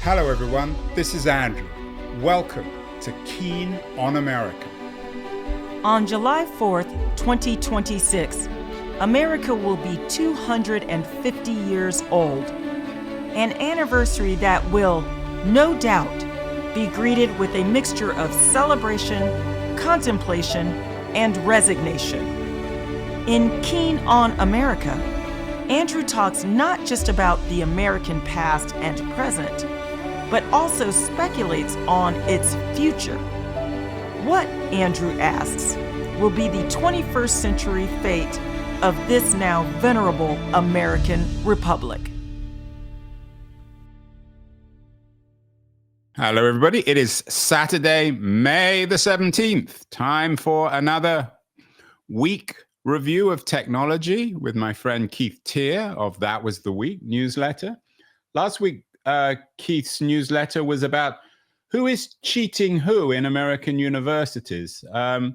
Hello everyone, this is Andrew. Welcome to Keen on America. On July 4th, 2026, America will be 250 years old. An anniversary that will, no doubt, be greeted with a mixture of celebration, contemplation, and resignation. In Keen on America, Andrew talks not just about the American past and present, but also speculates on its future. What, Andrew asks, will be the 21st century fate of this now venerable American republic? Hello everybody, it is Saturday, May the 17th. Time for another week review of technology with my friend Keith Tier of That Was the Week newsletter. Last week, Keith's newsletter was about who is cheating who in American universities. And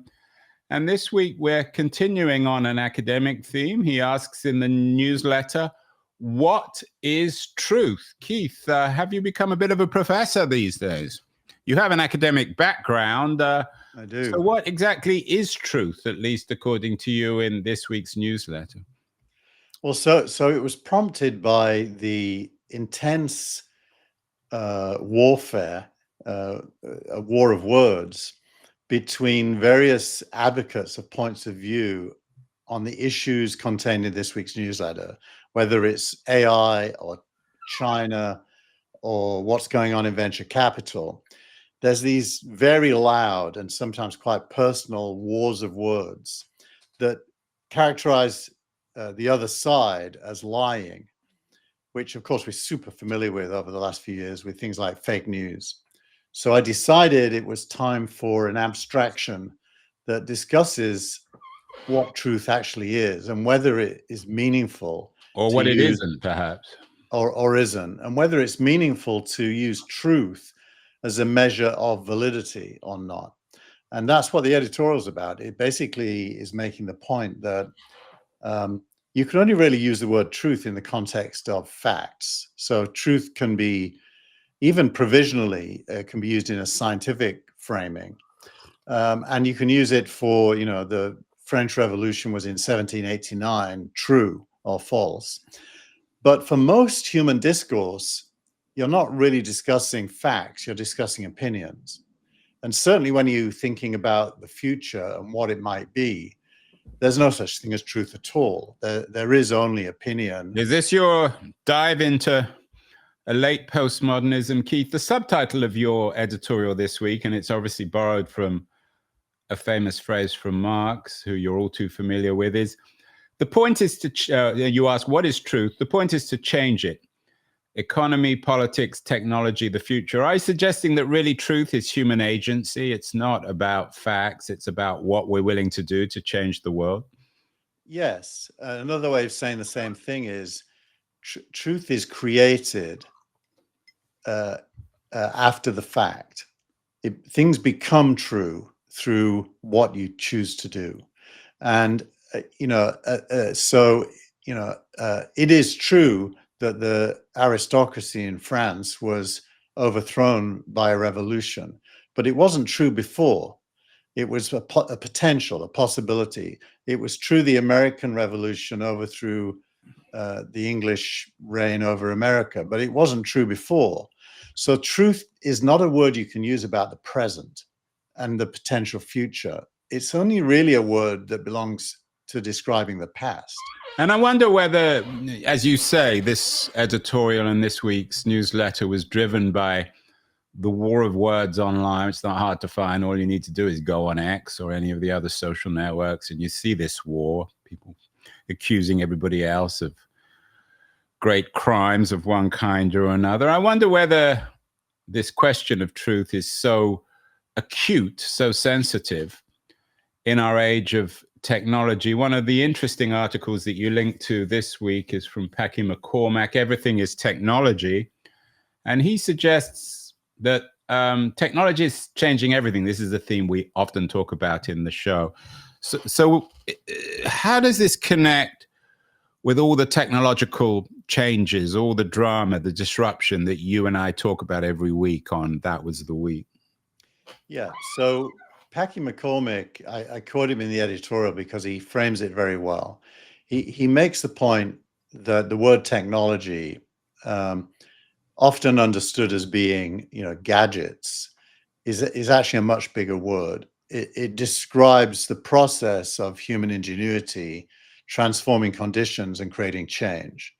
this week we're continuing on an academic theme. He asks in the newsletter, what is truth? Keith, have you become a bit of a professor these days? You have an academic background. I do. So what exactly is truth, at least according to you in this week's newsletter? Well, so it was prompted by the intense warfare, a war of words between various advocates of points of view on the issues contained in this week's newsletter, whether it's AI or China or what's going on in venture capital. There's these very loud and sometimes quite personal wars of words that characterize the other side as lying, which of course we're super familiar with over the last few years with things like fake news. So I decided it was time for an abstraction that discusses what truth actually is and whether it is meaningful. Or what it isn't, perhaps. Or isn't, and whether it's meaningful to use truth as a measure of validity or not. And that's what the editorial is about. It basically is making the point that you can only really use the word truth in the context of facts. So truth can be, even provisionally, can be used in a scientific framing. And you can use it for, the French Revolution was in 1789, true or false. But for most human discourse, you're not really discussing facts, you're discussing opinions. And certainly when you're thinking about the future and what it might be, there's no such thing as truth at all. There is only opinion. Is this your dive into a late postmodernism, Keith? The subtitle of your editorial this week, and it's obviously borrowed from a famous phrase from Marx, who you're all too familiar with, is the point is to, you ask, what is truth? The point is to change it. Economy, politics, technology, the future. Are you suggesting that really truth is human agency? It's not about facts. It's about what we're willing to do to change the world? Yes. Another way of saying the same thing is truth is created after the fact. Things become true through what you choose to do. And, it is true that the aristocracy in France was overthrown by a revolution, but it wasn't true before. It was a potential, a possibility. It was true the American Revolution overthrew the English reign over America, but it wasn't true before. So truth is not a word you can use about the present and the potential future. It's only really a word that belongs to describing the past. And I wonder whether, as you say, this editorial in this week's newsletter was driven by the war of words online. It's not hard to find. All you need to do is go on X or any of the other social networks, and you see this war, people accusing everybody else of great crimes of one kind or another. I wonder whether this question of truth is so acute, so sensitive in our age of technology. One of the interesting articles that you linked to this week is from Packy McCormack, Everything is Technology. And he suggests that technology is changing everything. This is a theme we often talk about in the show. So how does this connect with all the technological changes, all the drama, the disruption that you and I talk about every week on That Was the Week? Yeah. So Packy McCormick, I quote him in the editorial because he frames it very well. He makes the point that the word technology, often understood as being, gadgets, is actually a much bigger word. It describes the process of human ingenuity transforming conditions and creating change.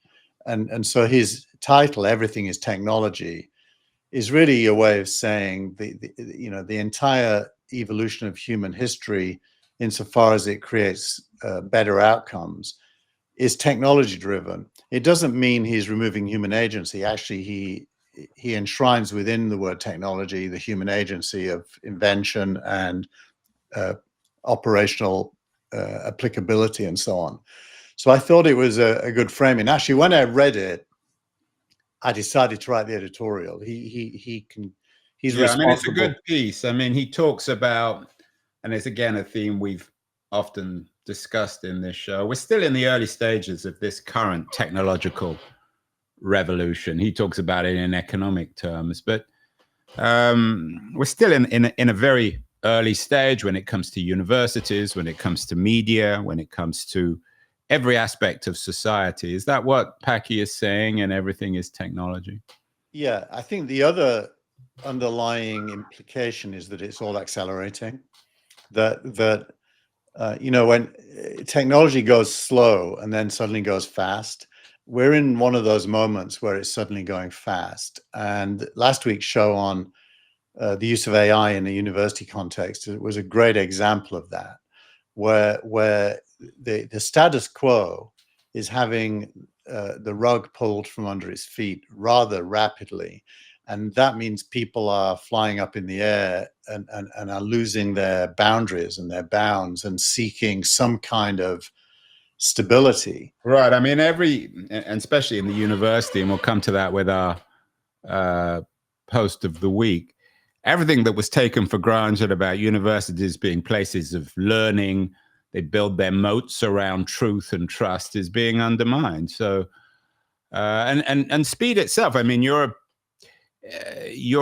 And so his title, Everything is Technology, is really a way of saying the entire evolution of human history, insofar as it creates better outcomes, is technology driven. It doesn't mean he's removing human agency. Actually, he enshrines within the word technology the human agency of invention and operational applicability and so on. So I thought it was a good framing. Actually, when I read it, I decided to write the editorial. He's I mean, it's a good piece. I mean, he talks about, and it's again a theme we've often discussed in this show. We're still in the early stages of this current technological revolution. He talks about it in economic terms, but we're still in a very early stage when it comes to universities, when it comes to media, when it comes to every aspect of society. Is that what Packy is saying, and everything is technology? Yeah, I think the other underlying implication is that it's all accelerating. That when technology goes slow and then suddenly goes fast, we're in one of those moments where it's suddenly going fast. And last week's show on the use of AI in a university context, it was a great example of that, where the status quo is having the rug pulled from under its feet rather rapidly. And that means people are flying up in the air and are losing their boundaries and their bounds and seeking some kind of stability. Right. I mean, and especially in the university, and we'll come to that with our post of the week, everything that was taken for granted about universities being places of learning, they build their moats around truth and trust, is being undermined. So, and speed itself, I mean, you're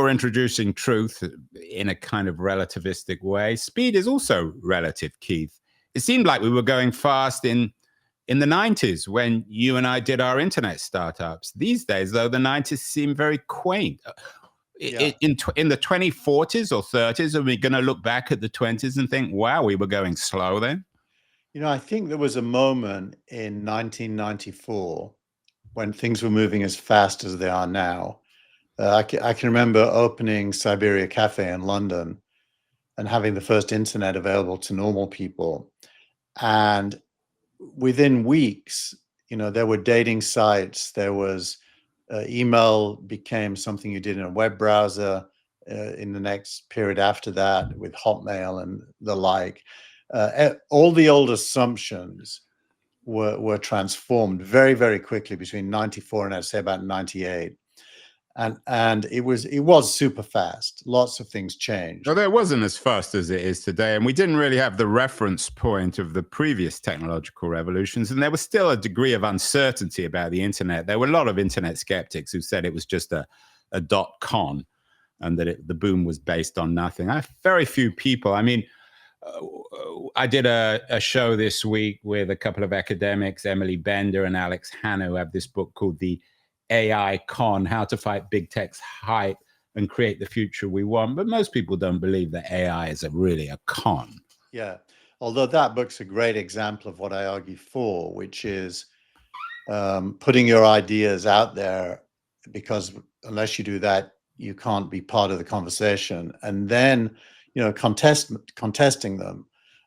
introducing truth in a kind of relativistic way. Speed is also relative, Keith. It seemed like we were going fast in the 90s when you and I did our internet startups. These days, though, the 90s seem very quaint. Yeah. In the 2040s or 30s, are we going to look back at the 20s and think, wow, we were going slow then? I think there was a moment in 1994 when things were moving as fast as they are now. I can remember opening Siberia Cafe in London and having the first internet available to normal people. And within weeks, there were dating sites, there was email became something you did in a web browser in the next period after that with Hotmail and the like. All the old assumptions were transformed very, very quickly between 94 and I'd say about 98. And it was super fast. Lots of things changed. Well, it wasn't as fast as it is today. And we didn't really have the reference point of the previous technological revolutions. And there was still a degree of uncertainty about the internet. There were a lot of internet skeptics who said it was just a .com and that the boom was based on nothing. I have very few people. I mean, I did a show this week with a couple of academics, Emily Bender and Alex Hanna, who have this book called The AI Con, How to Fight Big Tech's Hype and Create the Future We Want. But most people don't believe that AI is really a con. Yeah, although that book's a great example of what I argue for, which is putting your ideas out there, because unless you do that, you can't be part of the conversation. And then, contesting them.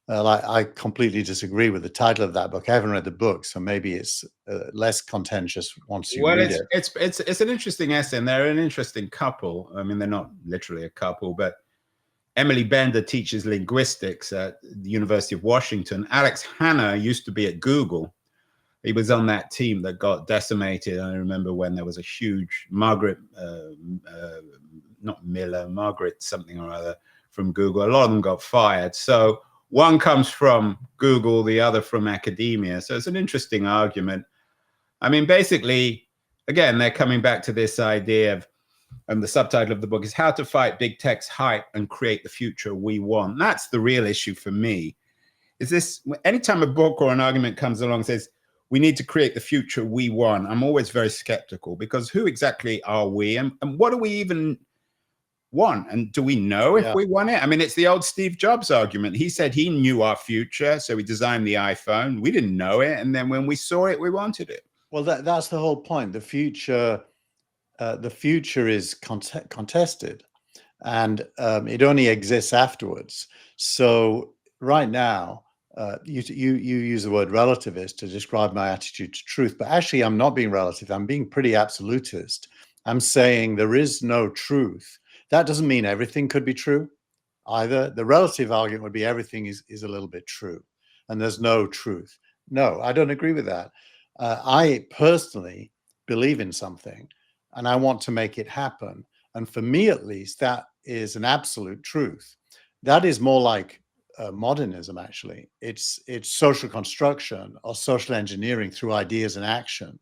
I completely disagree with the title of that book. I haven't read the book, so maybe it's less contentious once you read it. It's an interesting essay, and they're an interesting couple. I mean, they're not literally a couple, but Emily Bender teaches linguistics at the University of Washington. Alex Hanna used to be at Google. He was on that team that got decimated. I remember when there was a huge Margaret something or other from Google. A lot of them got fired. So one comes from Google, the other from academia. So it's an interesting argument. I mean, basically, again, they're coming back to this idea of, and the subtitle of the book is How to Fight Big Tech's Hype and Create the Future We Want. That's the real issue for me. Is this, anytime a book or an argument comes along and says, we need to create the future we want, I'm always very skeptical, because who exactly are we, and what do we even want? And do we know if we want it? I mean, it's the old Steve Jobs argument. He said he knew our future, so he designed the iPhone. We didn't know it, and then when we saw it, we wanted it. Well, that's the whole point. The future is contested, and it only exists afterwards. So right now, you use the word relativist to describe my attitude to truth, but actually I'm not being relative. I'm being pretty absolutist. I'm saying there is no truth. That doesn't mean everything could be true either. The relative argument would be everything is a little bit true and there's no truth. No, I don't agree with that. I personally believe in something and I want to make it happen. And for me, at least, that is an absolute truth. That is more like modernism, actually. It's social construction or social engineering through ideas and action.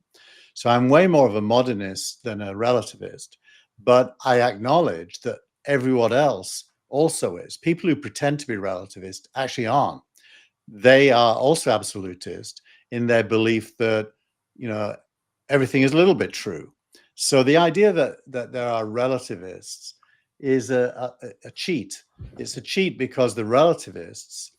So I'm way more of a modernist than a relativist, but I acknowledge that everyone else also is. People who pretend to be relativist actually aren't. They are also absolutist in their belief that, you know, everything is a little bit true. So the idea that there are relativists is a cheat. It's a cheat because the relativists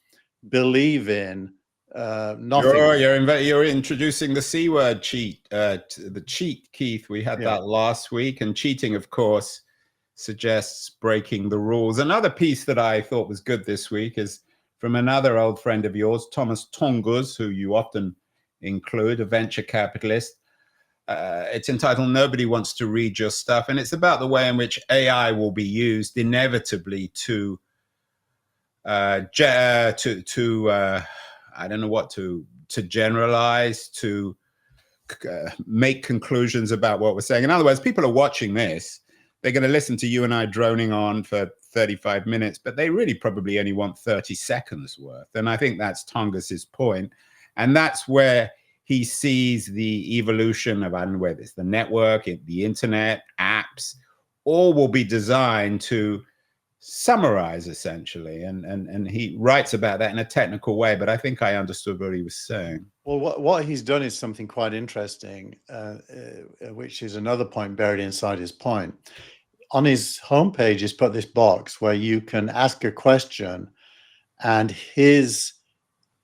believe in nothing. You're introducing the C word, cheat. The cheat, Keith. We had that last week, and cheating, of course, suggests breaking the rules. Another piece that I thought was good this week is from another old friend of yours, Thomas Tongus, who you often include, a venture capitalist. It's entitled "Nobody Wants to Read Your Stuff," and it's about the way in which AI will be used inevitably to I don't know what to generalize, to make conclusions about what we're saying. In other words, people are watching this. They're going to listen to you and I droning on for 35 minutes, but they really probably only want 30 seconds worth. And I think that's Tongus's point. And that's where he sees the evolution of, I don't know whether it's the network, the internet, apps, all will be designed to summarize, essentially. And he writes about that in a technical way, but I think I understood what he was saying. Well, what he's done is something quite interesting, which is another point buried inside his point. On his homepage, he's put this box where you can ask a question and his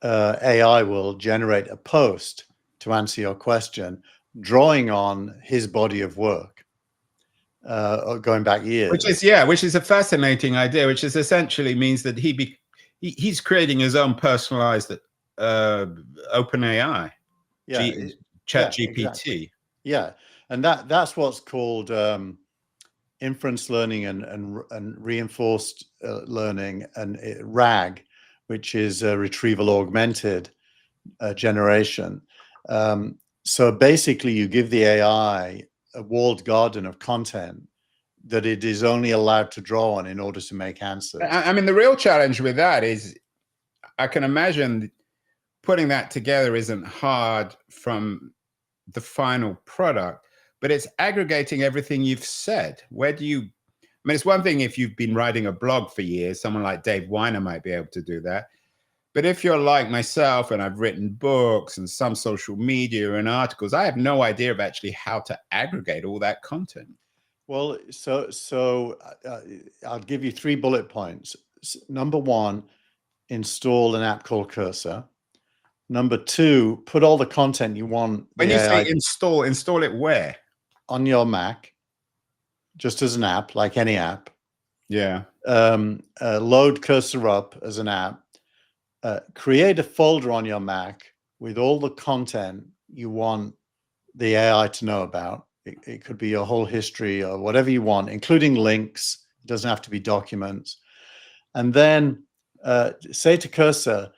AI will generate a post to answer your question, drawing on his body of work, going back years. Which is a fascinating idea, which is essentially means that he's creating his own personalized open AI, chat GPT. Exactly. Yeah, and that's what's called inference learning and reinforced learning, and RAG, which is retrieval augmented generation. So basically, you give the AI a walled garden of content that it is only allowed to draw on in order to make answers. I mean, the real challenge with that is, I can imagine putting that together isn't hard from the final product, but it's aggregating everything you've said. Where do you, I mean, it's one thing if you've been writing a blog for years, someone like Dave Weiner might be able to do that. But if you're like myself and I've written books and some social media and articles, I have no idea of actually how to aggregate all that content. Well, so I'll give you 3 bullet points. Number 1, install an app called Cursor. Number 2, put all the content you want. When you say install it where? On your Mac, just as an app, like any app. Yeah. Load Cursor up as an app. Create a folder on your Mac with all the content you want the AI to know about. It could be your whole history or whatever you want, including links. It doesn't have to be documents. And then say to Cursor,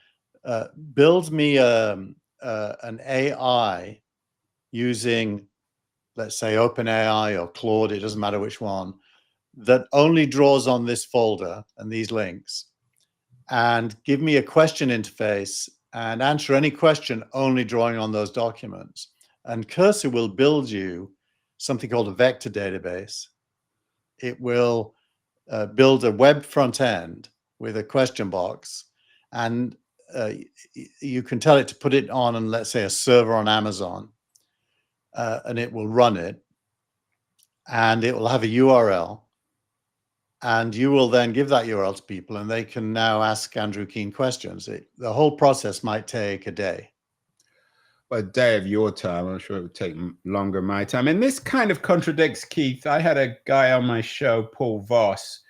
build me an AI using, let's say, OpenAI or Claude, it doesn't matter which one, that only draws on this folder and these links. And give me a question interface and answer any question only drawing on those documents. And Cursor will build you something called a vector database. It will build a web front end with a question box, and you can tell it to put it on, let's say, a server on Amazon, and it will run it, and it will have a URL, and you will then give that URL to people, and they can now ask Andrew Keen questions. The whole process might take a day. A day of your time. I'm sure it would take longer my time. And this kind of contradicts Keith. I had a guy on my show, Paul Voss,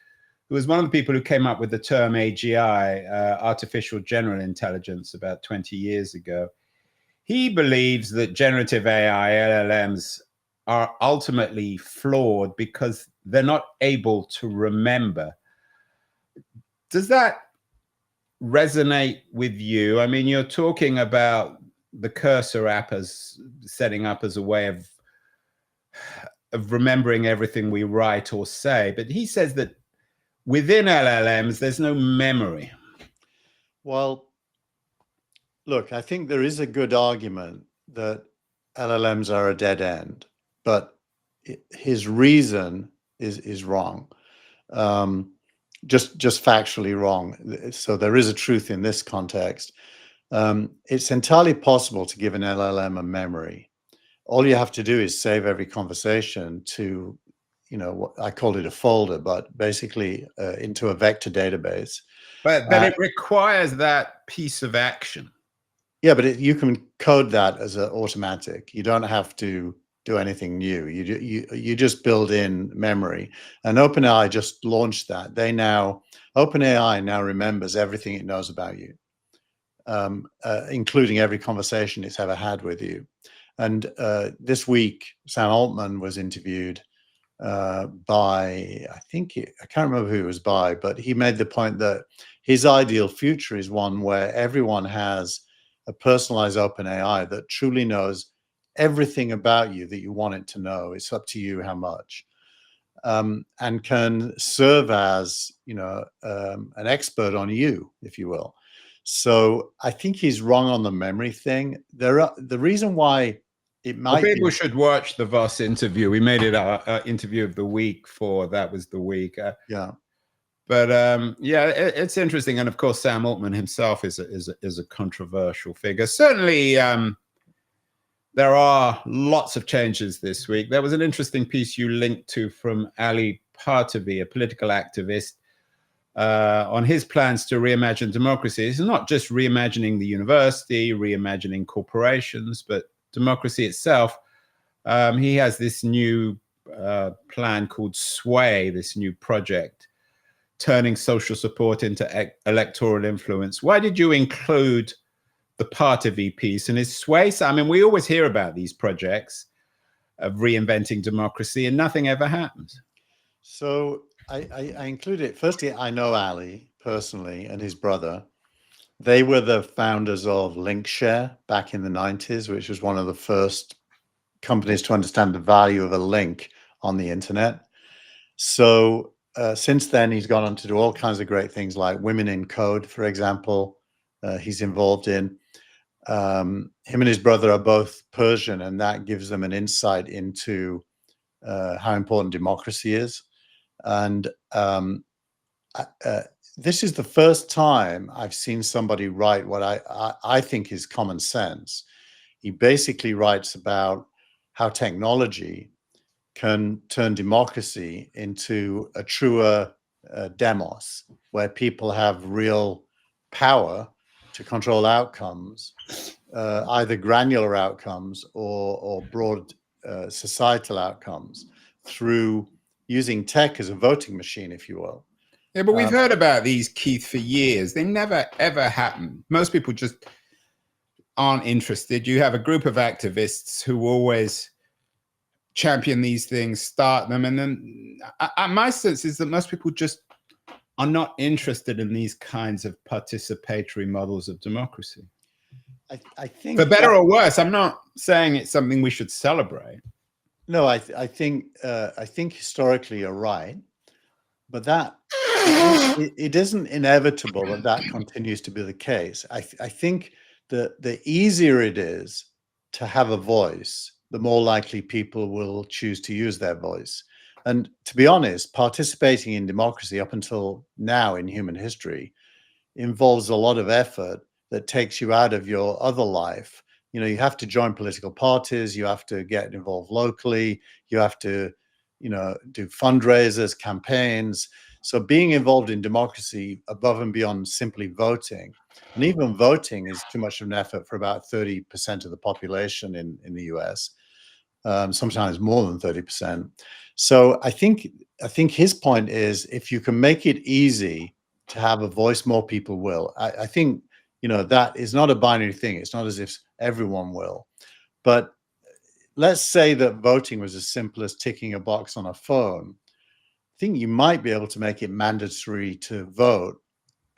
who was one of the people who came up with the term AGI, artificial general intelligence, about 20 years ago. He believes that generative AI, LLMs, are ultimately flawed because they're not able to remember. Does that resonate with you? I mean, you're talking about the Cursor app as setting up as a way of remembering everything we write or say, but he says that within LLMs, there's no memory. Well, look, I think there is a good argument that LLMs are a dead end, but his reason is wrong, just factually wrong. So there is a truth in this context. It's entirely possible to give an LLM a memory. All you have to do is save every conversation to, what I called it a folder, but basically into a vector database. But it requires that piece of action. Yeah, but you can code that as an automatic. You don't have to do anything new. You just build in memory. And OpenAI just launched that. OpenAI now remembers everything it knows about you, including every conversation it's ever had with you. And this week, Sam Altman was interviewed by, I can't remember who it was by, but he made the point that his ideal future is one where everyone has a personalized OpenAI that truly knows everything about you that you want it to know. It's up to you how much, and can serve as, an expert on you, if you will. So I think he's wrong on the memory thing. The reason why it might people should watch the Voss interview. We made it our interview of the week that was the week. Yeah. But it's interesting. And of course, Sam Altman himself is a controversial figure. Certainly, there are lots of changes this week. There was an interesting piece you linked to from Ali Partovi, a political activist, on his plans to reimagine democracy. It's not just reimagining the university, reimagining corporations, but democracy itself. He has this new plan called Sway, this new project, turning social support into electoral influence. Why did you include the Partovi piece? And is Sway, I mean, we always hear about these projects of reinventing democracy and nothing ever happens. So I included, firstly, I know Ali personally and his brother. They were the founders of Linkshare back in the 90s, which was one of the first companies to understand the value of a link on the internet. So since then, he's gone on to do all kinds of great things like Women in Code, for example, he's involved in. Him and his brother are both Persian, and that gives them an insight into how important democracy is. And this is the first time I've seen somebody write what I think is common sense. He basically writes about how technology can turn democracy into a truer demos, where people have real power to control outcomes, either granular outcomes or broad societal outcomes, through using tech as a voting machine, if you will. Yeah, but we've heard about these, Keith, for years. They never, ever happen. Most people just aren't interested. You have a group of activists who always champion these things, start them. And then my sense is that most people just are not interested in these kinds of participatory models of democracy. I think, for better or worse, I'm not saying it's something we should celebrate. No, I think historically you're right, but that it isn't inevitable that continues to be the case. I think the easier it is to have a voice, the more likely people will choose to use their voice. And to be honest, participating in democracy up until now in human history involves a lot of effort that takes you out of your other life. You know, you have to join political parties, you have to get involved locally, you have to, you know, do fundraisers, campaigns. So being involved in democracy above and beyond simply voting, and even voting is too much of an effort for about 30% of the population in the US, sometimes more than 30%. So I think his point is, if you can make it easy to have a voice, more people will. I think, you know, that is not a binary thing. It's not as if everyone will. But let's say that voting was as simple as ticking a box on a phone. I think you might be able to make it mandatory to vote,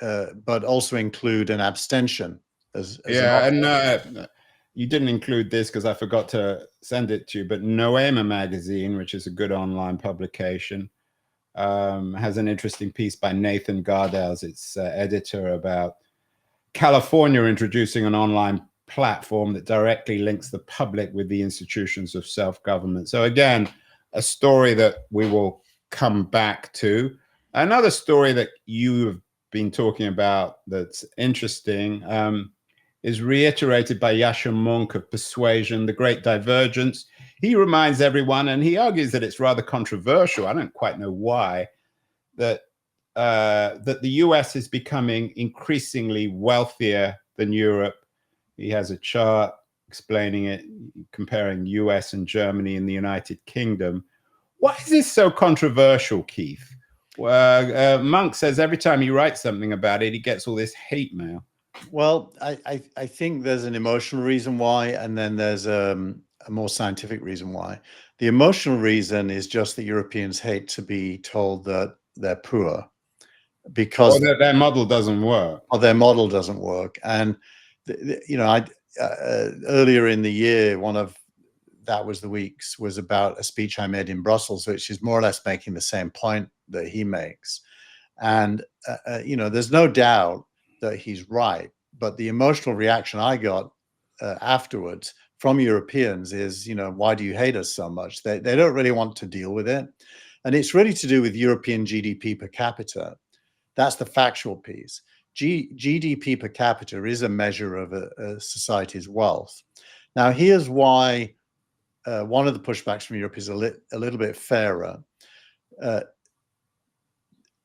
but also include an abstention as Yeah, and you didn't include this because I forgot to send it to you, but Noema magazine, which is a good online publication, has an interesting piece by Nathan Gardels, its editor, about California introducing an online platform that directly links the public with the institutions of self-government. So again, a story that we will come back to. Another story that you have been talking about that's interesting is reiterated by Yasha Monk of Persuasion, The Great Divergence. He reminds everyone, and he argues that it's rather controversial, I don't quite know why, that the US is becoming increasingly wealthier than Europe. He has a chart explaining it, comparing US and Germany and the United Kingdom. Why is this so controversial, Keith? Monk says every time he writes something about it, he gets all this hate mail. Well, I think there's an emotional reason why, and then there's a more scientific reason why. The emotional reason is just that Europeans hate to be told that they're poor, because their model doesn't work. Or their model doesn't work. And you know, earlier in the year, one of that was the week's was about a speech I made in Brussels, which is more or less making the same point that he makes. And you know, there's no doubt that he's right, but the emotional reaction I got afterwards from Europeans is, you know, why do you hate us so much? They don't really want to deal with it. And it's really to do with European GDP per capita. That's the factual piece. GDP per capita is a measure of a society's wealth. Now, here's why one of the pushbacks from Europe is a little bit fairer.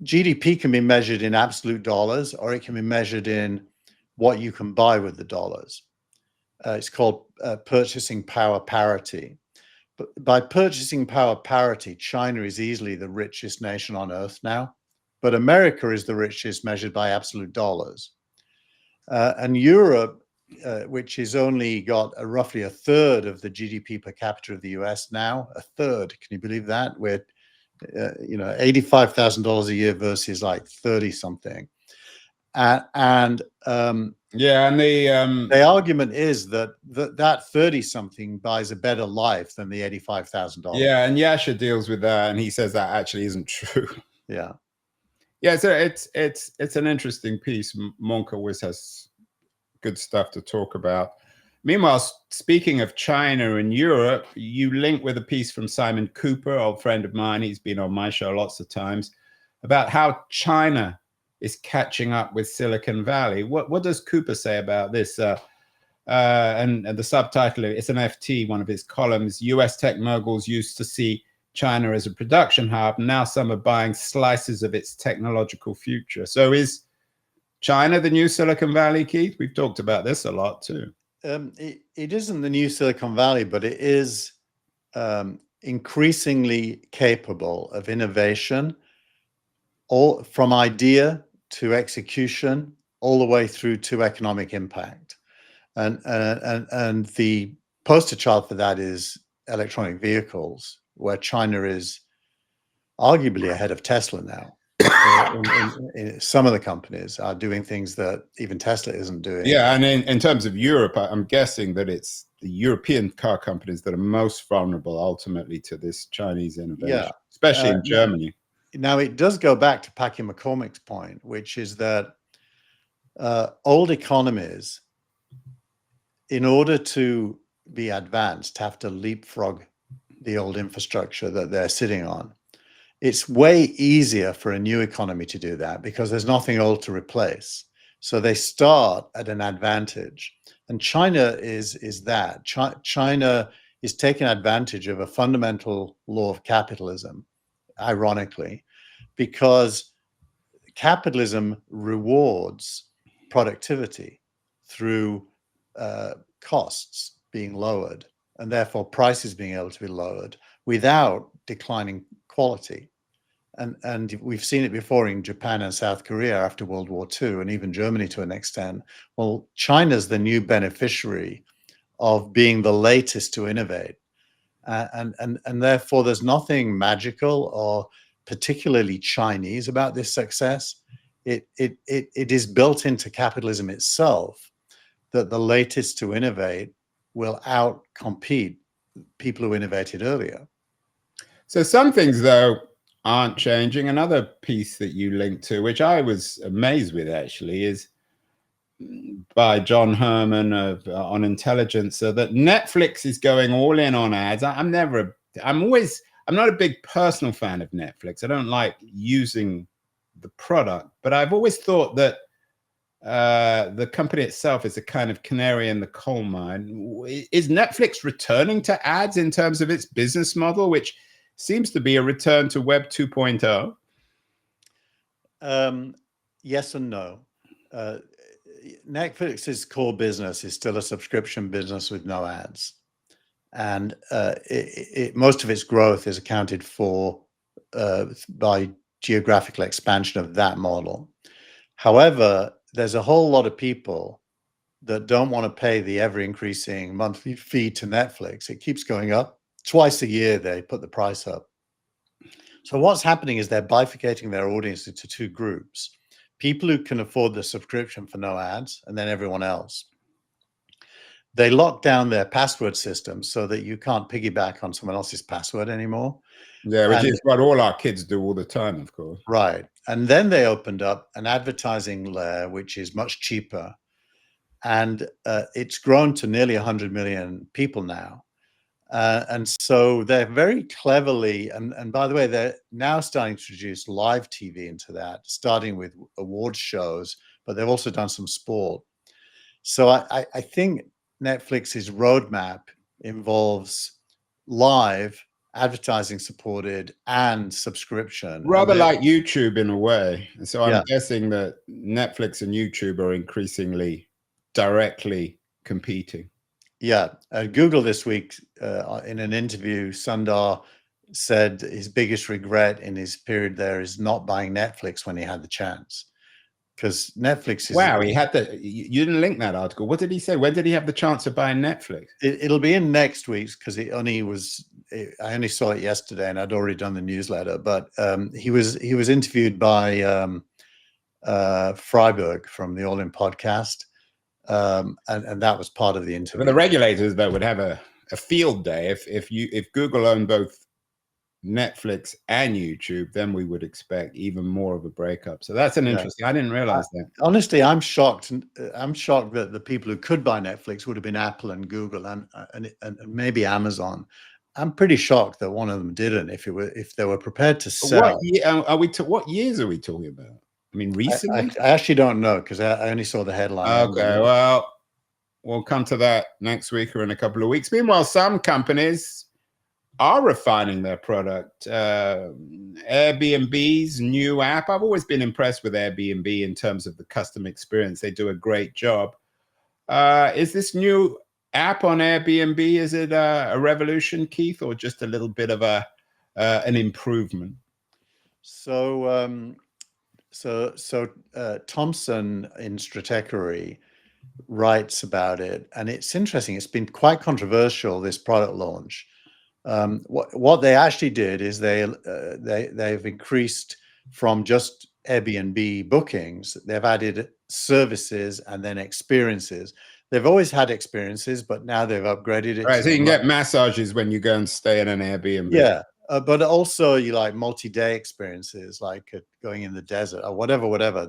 GDP can be measured in absolute dollars, or it can be measured in what you can buy with the dollars. It's called purchasing power parity. But by purchasing power parity, China is easily the richest nation on earth now, but America is the richest measured by absolute dollars. And Europe, which has only got roughly a third of the GDP per capita of the US now, a third, can you believe that? We're you know, $85,000 a year versus like 30 something. Yeah, and the argument is that that 30 something buys a better life than the $85,000. Yeah, and Yasha deals with that, and he says that actually isn't true. Yeah. Yeah, so it's an interesting piece. Monk always has good stuff to talk about. Meanwhile, speaking of China and Europe, you link with a piece from Simon Cooper, old friend of mine. He's been on my show lots of times, about how China is catching up with Silicon Valley. What does Cooper say about this? And the subtitle, it's an FT, one of his columns, US tech moguls used to see China as a production hub. Now some are buying slices of its technological future. So is China the new Silicon Valley, Keith? We've talked about this a lot too. It isn't the new Silicon Valley, but it is increasingly capable of innovation, all from idea to execution, all the way through to economic impact. And the poster child for that is electronic vehicles, where China is arguably ahead of Tesla now. Some of the companies are doing things that even Tesla isn't doing. Yeah, and in terms of Europe, I'm guessing that it's the European car companies that are most vulnerable ultimately to this Chinese innovation, especially in Germany. Now, it does go back to Packy McCormick's point, which is that old economies, in order to be advanced have to leapfrog the old infrastructure that they're sitting on. It's way easier for a new economy to do that because there's nothing old to replace. So they start at an advantage. And China is that. China is taking advantage of a fundamental law of capitalism, ironically, because capitalism rewards productivity through costs being lowered, and therefore prices being able to be lowered without declining quality. And we've seen it before in Japan and South Korea after World War II, and even Germany to an extent. Well, China's the new beneficiary of being the latest to innovate. And therefore there's nothing magical or particularly Chinese about this success. It is built into capitalism itself that the latest to innovate will outcompete people who innovated earlier. So some things, though, aren't changing. Another piece that you linked to, which I was amazed with actually, is by John Herman on Intelligencer, that Netflix is going all in on ads. I'm not a big personal fan of Netflix. I don't like using the product, but I've always thought that the company itself is a kind of canary in the coal mine. Is Netflix returning to ads in terms of its business model, which seems to be a return to Web 2.0? Yes and no. Netflix's core business is still a subscription business with no ads. And most of its growth is accounted for by geographical expansion of that model. However, there's a whole lot of people that don't want to pay the ever-increasing monthly fee to Netflix. It keeps going up. Twice a year, they put the price up. So what's happening is they're bifurcating their audience into two groups. People who can afford the subscription for no ads, and then everyone else. They lock down their password system so that you can't piggyback on someone else's password anymore. Yeah, which is what all our kids do all the time, of course. Right. And then they opened up an advertising layer, which is much cheaper. And it's grown to nearly 100 million people now. And so they're very cleverly, and by the way, they're now starting to introduce live TV into that, starting with awards shows, but they've also done some sport. So I think Netflix's roadmap involves live, advertising supported, and subscription. Rather like YouTube in a way. So I'm Yeah. guessing that Netflix and YouTube are increasingly directly competing. Yeah. Google this week, in an interview, Sundar said his biggest regret in his period there is not buying Netflix when he had the chance. Because Netflix is... Wow, he had the... You didn't link that article. What did he say? When did he have the chance of buying Netflix? It'll be in next week's, because I only saw it yesterday and I'd already done the newsletter. But he was interviewed by Freiberg from the All In podcast. And that was part of the interview. But the regulators, though, would have a field day if Google owned both Netflix and YouTube. Then we would expect even more of a breakup. So that's an interesting. I didn't realize that. Honestly, I'm shocked. I'm shocked that the people who could buy Netflix would have been Apple and Google and maybe Amazon. I'm pretty shocked that one of them didn't. If they were prepared to sell. What years are we talking about? I mean, recently? I actually don't know, because I only saw the headline. Okay, well, we'll come to that next week or in a couple of weeks. Meanwhile, some companies are refining their product. Airbnb's new app. I've always been impressed with Airbnb in terms of the customer experience. They do a great job. Is this new app on Airbnb, is it a revolution, Keith, or just a little bit of an improvement? So Thompson in Stratechery writes about it, and it's interesting. It's been quite controversial, this product launch. What they actually did is they've increased from just Airbnb bookings. They've added services and then experiences. They've always had experiences, but now they've upgraded it. Right, so you can get massages when you go and stay in an Airbnb. Yeah. but also you like multi-day experiences, like going in the desert or whatever.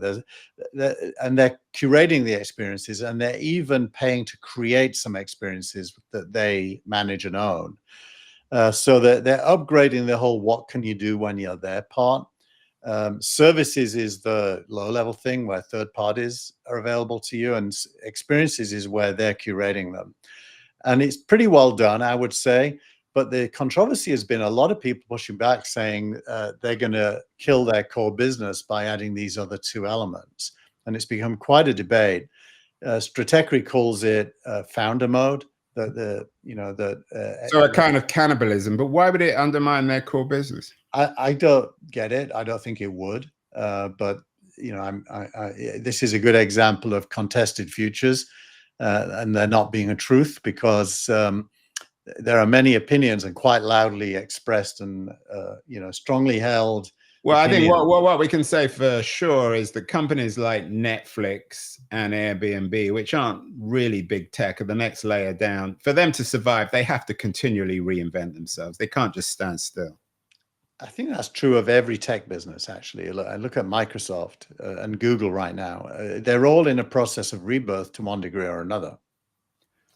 And they're curating the experiences, and they're even paying to create some experiences that they manage and own. So they're upgrading the whole "what can you do when you're there" part. Services is the low-level thing where third parties are available to you, and experiences is where they're curating them. And it's pretty well done, I would say. But the controversy has been a lot of people pushing back, saying they're going to kill their core business by adding these other two elements. And it's become quite a debate. Stratechery calls it founder mode. So a kind of cannibalism. But why would it undermine their core business? I don't get it. I don't think it would. But this is a good example of contested futures, and there not being a truth, because there are many opinions, and quite loudly expressed and strongly held. Well, I think what we can say for sure is that companies like Netflix and Airbnb, which aren't really big tech, are the next layer down. For them to survive, they have to continually reinvent themselves. They can't just stand still. I think that's true of every tech business, actually. I look at Microsoft and Google right now. They're all in a process of rebirth to one degree or another.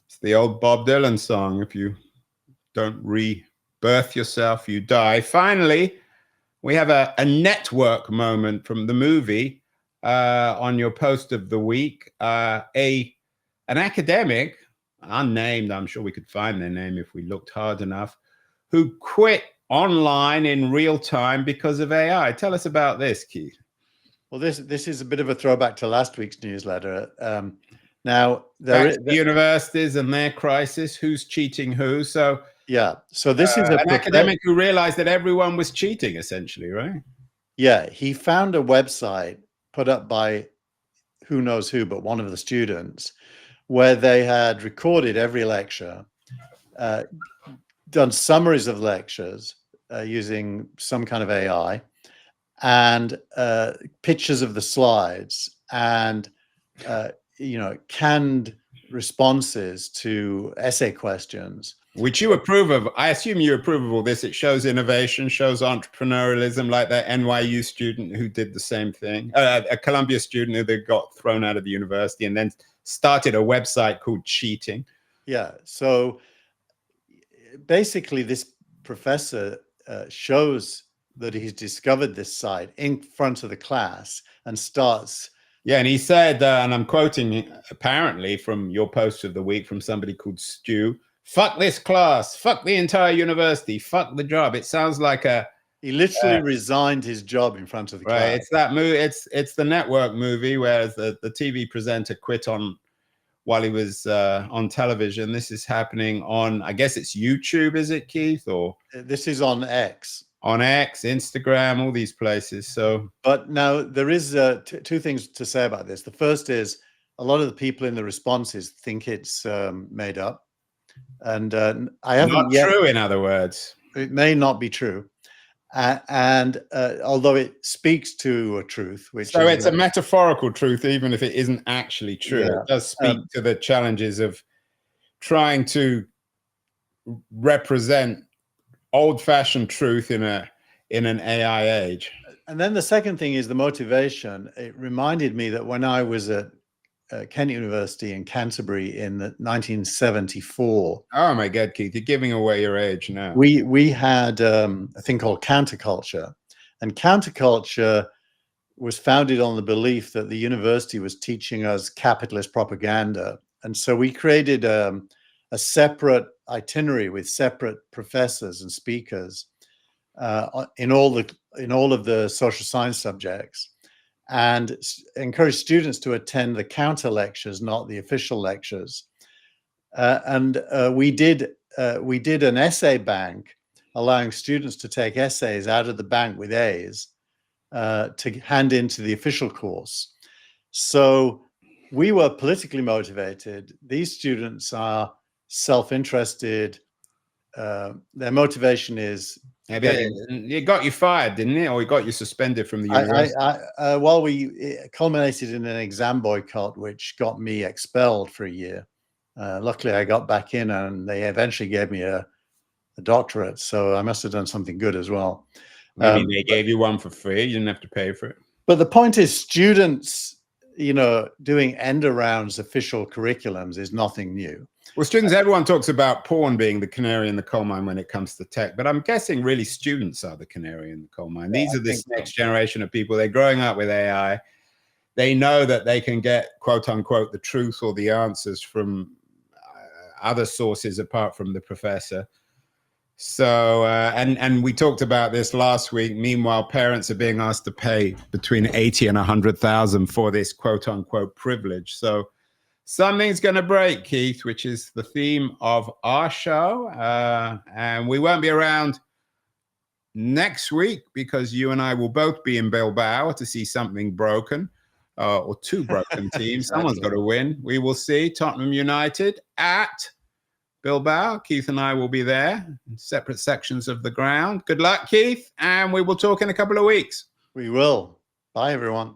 It's the old Bob Dylan song, if you don't rebirth yourself, you die. Finally, we have a network moment from the movie on your post of the week. An academic, unnamed, I'm sure we could find their name if we looked hard enough, who quit online in real time because of AI. Tell us about this, Keith. Well, this is a bit of a throwback to last week's newsletter. Now, universities and their crisis, who's cheating who. So yeah, so this is an academic who realized that everyone was cheating, essentially, right? Yeah, he found a website put up by who knows who, but one of the students, where they had recorded every lecture, done summaries of lectures using some kind of AI, and pictures of the slides, and canned responses to essay questions. Which you approve of. I assume you approve of all this. It shows innovation, shows entrepreneurialism, like that NYU student who did the same thing, a Columbia student who they got thrown out of the university and then started a website called Cheating. Yeah. So basically, this professor shows that he's discovered this site in front of the class and starts. Yeah, and he said, and I'm quoting apparently from your post of the week from somebody called Stu, "Fuck this class, fuck the entire university, fuck the job." It sounds like he literally resigned his job in front of the class. It's that movie. It's the network movie, whereas the TV presenter quit while he was on television. This is happening on, I guess it's YouTube, is it, Keith? Or this is on X. On X, Instagram, all these places. So, but now there is two things to say about this. The first is a lot of the people in the responses think it's made up, and I haven't not yet. True, in other words, it may not be true, and although it speaks to a truth, which so it's a metaphorical truth, even if it isn't actually true. Yeah. It does speak to the challenges of trying to represent old-fashioned truth in an AI age. And then the second thing is the motivation. It reminded me that when I was at Kent University in Canterbury in 1974. Oh my God, Keith, you're giving away your age now. We had a thing called counterculture, and counterculture was founded on the belief that the university was teaching us capitalist propaganda, and so we created a separate itinerary with separate professors and speakers in all of the social science subjects, and encourage students to attend the counter lectures, not the official lectures. We did an essay bank, allowing students to take essays out of the bank with A's to hand into the official course. So we were politically motivated. These students are self-interested. Their motivation is it got you fired, didn't it? Or it got you suspended from the university? It culminated in an exam boycott, which got me expelled for a year. Luckily, I got back in, and they eventually gave me a a doctorate. So I must have done something good as well. Maybe they gave you one for free. You didn't have to pay for it. But the point is, students, doing end arounds official curriculums is nothing new. Well, students, everyone talks about porn being the canary in the coal mine when it comes to tech, but I'm guessing really students are the canary in the coal mine. These are this next generation of people. They're growing up with AI. They know that they can get, quote unquote, the truth or the answers from other sources apart from the professor. So, and we talked about this last week. Meanwhile, parents are being asked to pay between 80 and 100,000 for this quote unquote privilege. So something's going to break, Keith, which is the theme of our show. And we won't be around next week because you and I will both be in Bilbao to see something broken, or two broken teams. Exactly. Someone's got to win. We will see Tottenham United at Bilbao. Keith and I will be there in separate sections of the ground. Good luck, Keith, and we will talk in a couple of weeks. We will. Bye, everyone.